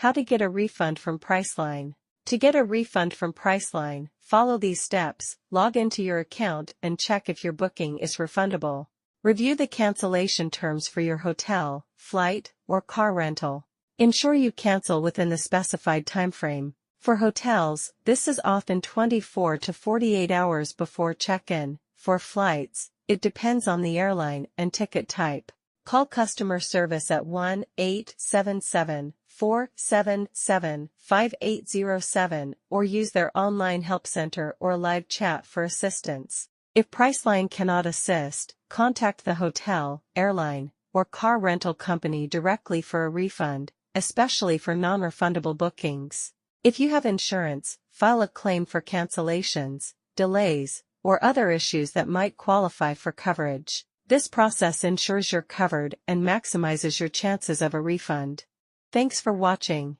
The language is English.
How to get a refund from Priceline. To get a refund from Priceline, follow these steps: log into your account and check if your booking is refundable. Review the cancellation terms for your hotel, flight, or car rental. Ensure you cancel within the specified timeframe. For hotels, this is often 24 to 48 hours before check-in. For flights, it depends on the airline and ticket type. Call customer service at 1-877-477-5807 or use their online help center or live chat for assistance. If Priceline cannot assist, contact the hotel, airline, or car rental company directly for a refund, especially for non-refundable bookings. If you have insurance, file a claim for cancellations, delays, or other issues that might qualify for coverage. This process ensures you're covered and maximizes your chances of a refund. Thanks for watching.